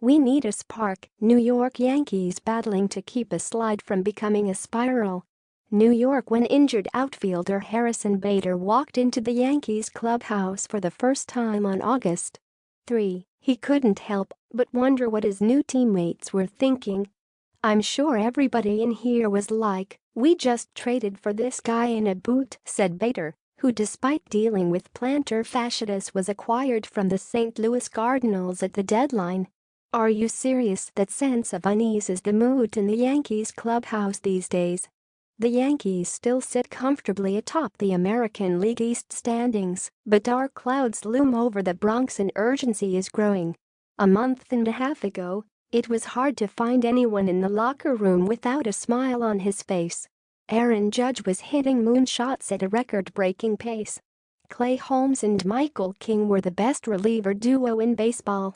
We need a spark. New York Yankees battling to keep a slide from becoming a spiral. New York when injured outfielder Harrison Bader walked into the Yankees clubhouse for the first time on August 3. He couldn't help but wonder what his new teammates were thinking. "I'm sure everybody in here was like, we just traded for this guy in a boot," said Bader, who despite dealing with plantar fasciitis was acquired from the St. Louis Cardinals at the deadline. Are you serious? That sense of unease is the mood in the Yankees clubhouse these days. The Yankees still sit comfortably atop the American League East standings, but dark clouds loom over the Bronx and urgency is growing. A month and a half ago, it was hard to find anyone in the locker room without a smile on his face. Aaron Judge was hitting moonshots at a record-breaking pace. Clay Holmes and Michael King were the best reliever duo in baseball.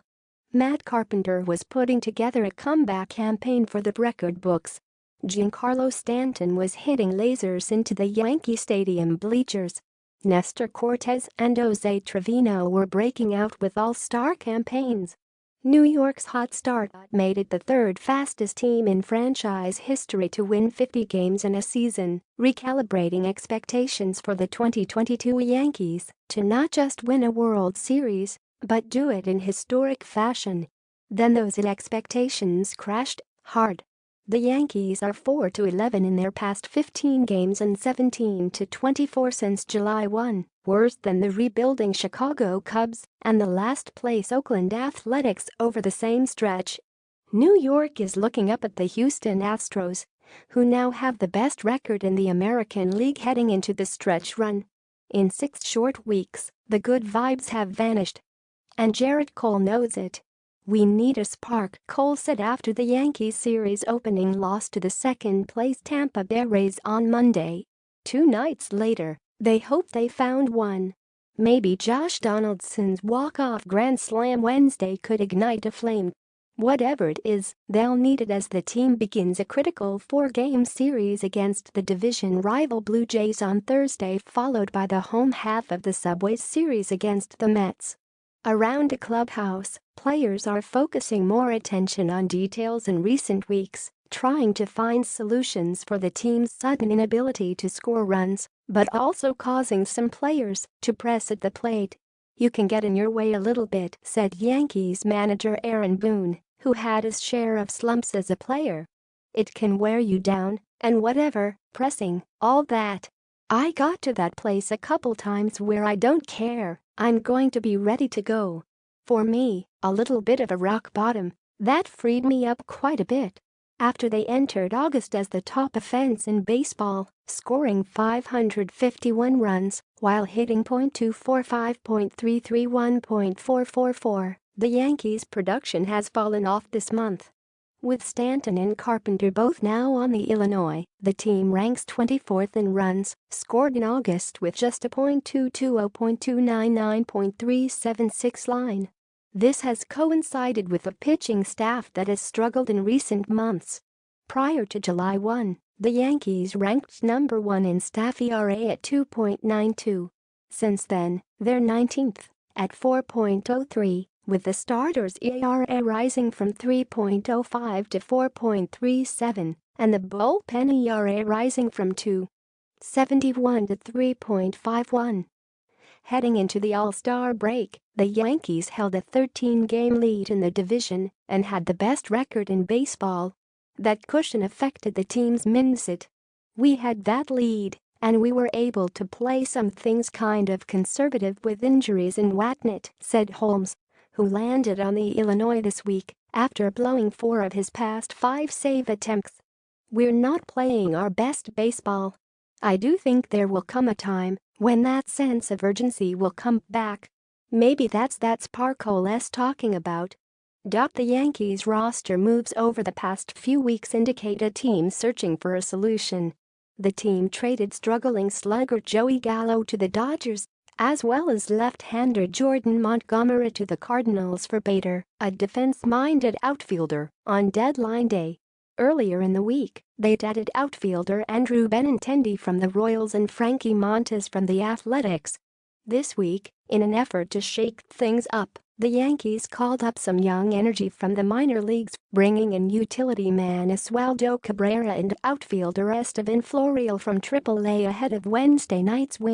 Matt Carpenter was putting together a comeback campaign for the record books. Giancarlo Stanton was hitting lasers into the Yankee Stadium bleachers. Nestor Cortez and Jose Trevino were breaking out with all-star campaigns. New York's hot start made it the third fastest team in franchise history to win 50 games in a season, recalibrating expectations for the 2022 Yankees to not just win a World Series, but do it in historic fashion. Then those expectations crashed hard. The Yankees are 4-11 in their past 15 games and 17-24 since July 1, worse than the rebuilding Chicago Cubs and the last-place Oakland Athletics over the same stretch. New York is looking up at the Houston Astros, who now have the best record in the American League heading into the stretch run. In 6 short weeks, the good vibes have vanished. And Jarrett Cole knows it. "We need a spark," Cole said after the Yankees series opening loss to the second-place Tampa Bay Rays on Monday. 2 nights later, they hope they found one. Maybe Josh Donaldson's walk-off grand slam Wednesday could ignite a flame. Whatever it is, they'll need it as the team begins a critical 4-game series against the division rival Blue Jays on Thursday, followed by the home half of the Subway Series against the Mets. Around the clubhouse, players are focusing more attention on details in recent weeks, trying to find solutions for the team's sudden inability to score runs, but also causing some players to press at the plate. "You can get in your way a little bit," said Yankees manager Aaron Boone, who had his share of slumps as a player. "It can wear you down, and whatever, pressing, all that. I got to that place a couple times where I don't care, I'm going to be ready to go. For me, a little bit of a rock bottom, that freed me up quite a bit." After they entered August as the top offense in baseball, scoring 551 runs while hitting .245, .331, .444, the Yankees' production has fallen off this month. With Stanton and Carpenter both now on the Illinois, the team ranks 24th in runs scored in August with just a .220, .299, .376 line. This has coincided with a pitching staff that has struggled in recent months. Prior to July 1, the Yankees ranked number 1 in staff ERA at 2.92. Since then, they're 19th at 4.03. with the starters' ERA rising from 3.05 to 4.37 and the bullpen ERA rising from 2.71 to 3.51. Heading into the All-Star break, the Yankees held a 13-game lead in the division and had the best record in baseball. That cushion affected the team's mindset. "We had that lead, and we were able to play some things kind of conservative with injuries and whatnot," said Holmes, who landed on the Illinois this week after blowing 4 of his past 5 save attempts. "We're not playing our best baseball. I do think there will come a time when that sense of urgency will come back. Maybe that's that spark Cole's talking about." The Yankees roster moves over the past few weeks indicate a team searching for a solution. The team traded struggling slugger Joey Gallo to the Dodgers, as well as left-hander Jordan Montgomery to the Cardinals for Bader, a defense-minded outfielder, on deadline day. Earlier in the week, they'd added outfielder Andrew Benintendi from the Royals and Frankie Montas from the Athletics. This week, In an effort to shake things up, the Yankees called up some young energy from the minor leagues, bringing in utility man Oswaldo Cabrera and outfielder Estevan Florial from Triple A ahead of Wednesday night's win.